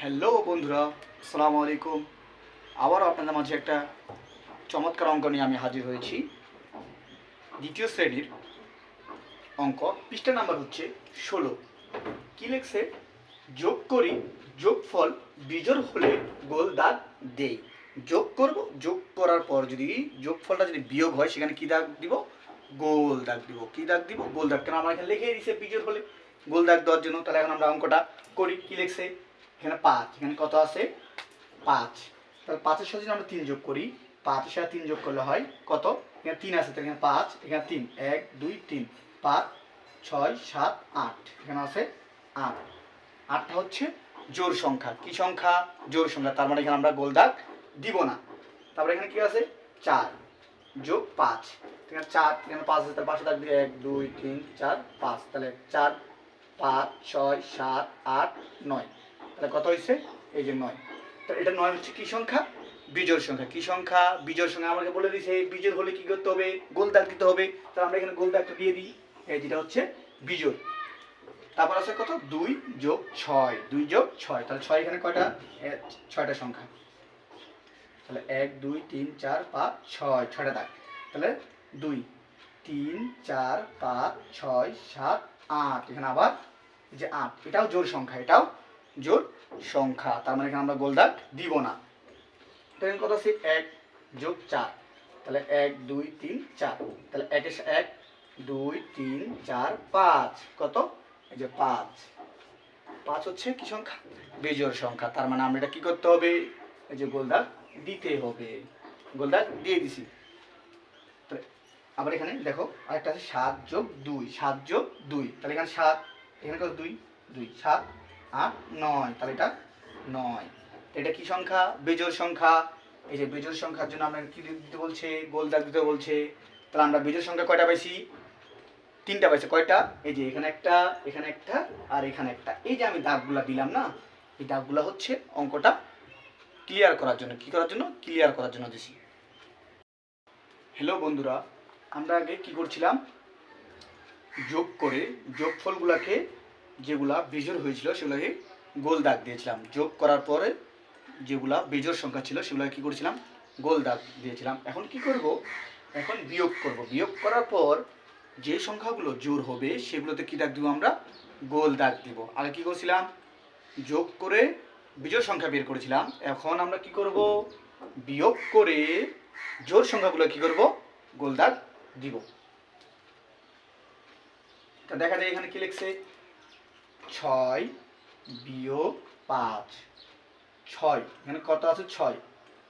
Hello বন্ধুরা, আসসালামু আলাইকুম। আবারও আপনাদের মাঝে একটা চমৎকার অঙ্ক নিয়ে আমি হাজির হয়েছি। দ্বিতীয় শ্রেণীর অঙ্ক, পৃষ্ঠা নাম্বার হচ্ছে 16। কি লিখছে? যোগ করি, যোগফল বিজোড় হলে গোল দাগ দেই। যোগ করব, যোগ করার পর যদি যোগফলটা যদি বিয়োগ হয় সেখানে কি দাগ দিব? গোল দাগ দিব। কি দাগ দিব? গোল দাগ। কেন আমার এখানে লিখে দিয়েছে বিজোড় হলে গোল দাগ দেওয়ার জন্য। তাহলে এখন আমরা অঙ্কটা করি। কি লিখছে? এখানে 5, এখানে কত আছে? 5। তাহলে 5-এর সাথে যদি আমরা 3 যোগ করি, 5-এর সাথে 3 যোগ করলে হয় কত? এখানে 3 আছে, তাহলে এখানে 5, এখানে 3, 1 2 3, 5 6 7 8, এখানে আছে 8। 8টা হচ্ছে জোড় সংখ্যা। কি সংখ্যা? জোড় সংখ্যা। তার মানে এখানে আমরা গোল দাগ দিব না। তারপরে এখানে কি আছে? 4 যোগ 5, এখানে 4, এখানে 5 আছে, তার পাশে দাগ দিয়ে 1 2 3 4 5, তাহলে 4 5 6 7 8 9, তাহলে কত হয়েছে? এই যে 9। তাহলে এটা 9 হচ্ছে কি সংখ্যা? বিজোড় সংখ্যা। কি সংখ্যা? বিজোড় সংখ্যা। আমাকে বলে দিয়েছে বিজোড় হলে কি করতে হবে? গোল দাগ দিতে হবে। তাহলে আমরা এখানে গোল দাগটা দিয়ে দিই। এই যেটা হচ্ছে বিজোড়। তারপর আছে কত? 2 যোগ 6, 2 যোগ 6, তাহলে 6 এখানে কয়টা? 6টা সংখ্যা। তাহলে 1 2 3 4 5 6, 6টা দাগ। তাহলে 2 3 4 5 6 7 8, এখানে আবার এই যে 8, এটাও জোড় সংখ্যা, এটাও জোড় সংখ্যা। তার মানে এখানে আমরা গোল দাগ দিব না। তাহলে কত আছে? 1 যোগ 4, তাহলে 1 2 3 4, তাহলে 1 2 3 4 5, কত? এই যে 5। 5 হচ্ছে কি সংখ্যা? বিজোড় সংখ্যা। তার মানে আমরা এটা কি করতে হবে? এই যে গোল দাগ দিতে হবে। গোল দাগ দিয়ে দিছি। আবার এখানে দেখো আরেকটা আছে 7 যোগ 2, 7 যোগ 2, তাহলে এখানে 7, এখানে কত? 2 2 7 8 9, তাহলে এটা 9। এটা কি সংখ্যা? বিজোড় সংখ্যা। এই যে বিজোড় সংখ্যার জন্য আমরা কি দিতে বলছে? গোল দাগ দিতে বলছে। তাহলে আমরা বিজোড় সংখ্যা কয়টা পাইছি? 3টা পাইছে। কয়টা? এই যে এখানে একটা, এখানে একটা, আর এখানে একটা। এই যে আমি দাগগুলা দিলাম না, এই দাগগুলা হচ্ছে অঙ্কটা ক্লিয়ার করার জন্য। কি করার জন্য? ক্লিয়ার করার জন্য দিছি। হ্যালো বন্ধুরা, আমরা আগে কি করছিলাম? যোগ করে যোগফলগুলোকে যেগুলা বিজোড় হয়েছিল সেগুলোকে গোল দাগ দিয়েছিলাম। যোগ করার পরে যেগুলা বিজোড় সংখ্যা ছিল সেগুলোকে কি করেছিলাম? গোল দাগ দিয়েছিলাম। এখন কি করব? এখন বিয়োগ করব। বিয়োগ করার পর যে সংখ্যাগুলো জোড় হবে সেগুলোতে কি দাগ দিব? আমরা গোল দাগ দিব। আগে কি করছিলাম? যোগ করে বিজোড় সংখ্যা বের করেছিলাম। এখন আমরা কি করব? বিয়োগ করে জোড় সংখ্যাগুলো কি করব? গোল দাগ দিব। তা দেখা যায় এখানে কি লিখছে? 6 বিয়োগ 5, 6, এখানে কত আছে? 6,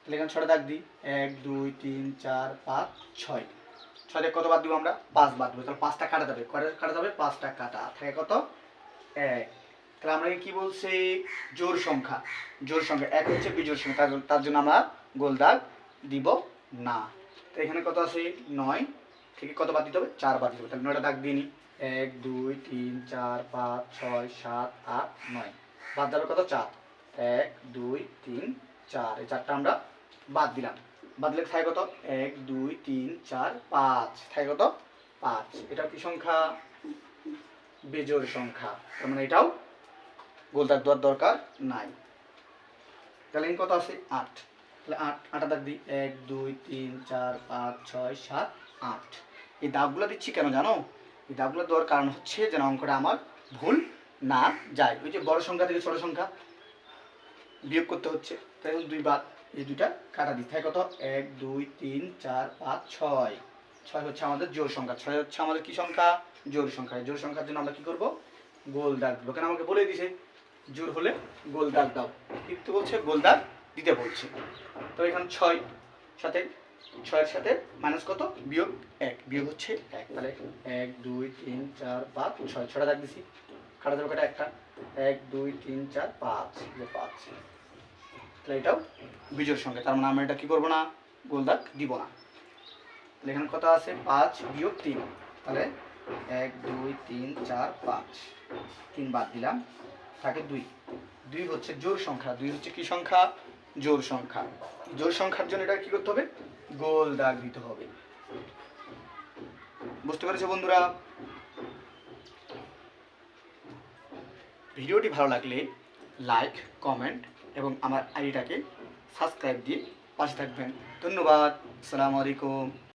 তাহলে এখানে 6টা দাগ দিই। 1 2 3 4 5 6, 6 থেকে কত বাদ দিব? আমরা 5 বাদ দেবো। তাহলে 5টা কাটা যাবে। কয়টা কাটা যাবে? 5টা কাটা। থাকে কত? 1। তাহলে আমরা কি বলছি? জোড় সংখ্যা। জোড় সংখ্যা 1 হচ্ছে বিজোড় সংখ্যা, তার জন্য আমরা গোল দাগ দিব না। তো এখানে কত আছে? 9 থেকে কত বাদ দিতে হবে? 4 বাদ দিতে হবে। তাহলে 9টা দাগ দিয়ে নিই। 1 2 3 4 5 6 7 8 9, বাদ যাবে কত? 4। 1 2 3 4, এই 4টা আমরা বাদ দিলাম। বাদ দিলে থাকে কত? 1 2 3 4 5, থাকে কত? 5। এটা কি সংখ্যা? বিজোড় সংখ্যা। তার মানে এটাও গোল দাগ দেওয়ার দরকার নাই। তাহলে কত আছে? 8। তাহলে 8টা দাগ দিই। 1 2 3 4 5 6 7 8। এই দাগগুলো দিচ্ছি কেন জানো? এই দাগগুলো দেওয়ার কারণ হচ্ছে যেন অঙ্কটা আমার ভুল না যায়। ওই যে বড় সংখ্যা থেকে ছোট সংখ্যা বিয়োগ করতে হচ্ছে, তাই 2 বাদ, এই 2টা কাটা দিই। তাই কত? 1 2 3 4 5 6, 6 হচ্ছে আমাদের জোড় সংখ্যা। 6 হচ্ছে আমাদের কি সংখ্যা? জোড় সংখ্যা। জোড় সংখ্যার জন্য আমরা কি করব? গোল দাগ দেবো। কেন? আমাকে বলে দিয়েছে জোড় হলে গোল দাগ দাও। কিন্তু বলছে গোল দাগ দিতে বলছে। তো এখানে 6 সাথে 6-এর সাথে মাইনাস কত? বিয়োগ 1, বিয়োগ হচ্ছে 1। তাহলে 1 2 3 4 5 6, 6টা দাগ দিছি। কাটা যাবে কটা? একটা। 1 2 3 4 5, 5। তাহলে এটাও বিজোড় সংখ্যা। তার মানে আমরা এটা কি করবো না? গোল দাগ দিব না। তাহলে এখানে কত আছে? 5 বিয়োগ 3, তাহলে 1 2 3 4 5, 3 বাদ দিলাম, থাকে 2। 2 হচ্ছে জোড় সংখ্যা। 2 হচ্ছে কি সংখ্যা? জোড় সংখ্যা। জোড় সংখ্যার জন্য এটা কি করতে হবে? গোল দাগ দিতে হবে। বুঝতে পেরেছো বন্ধুরা? ভিডিওটি ভালো লাগলে লাইক, কমেন্ট এবং আমার আইডিটাকে সাবস্ক্রাইব দিয়ে পাশে থাকবেন। ধন্যবাদ। আসসালামু আলাইকুম।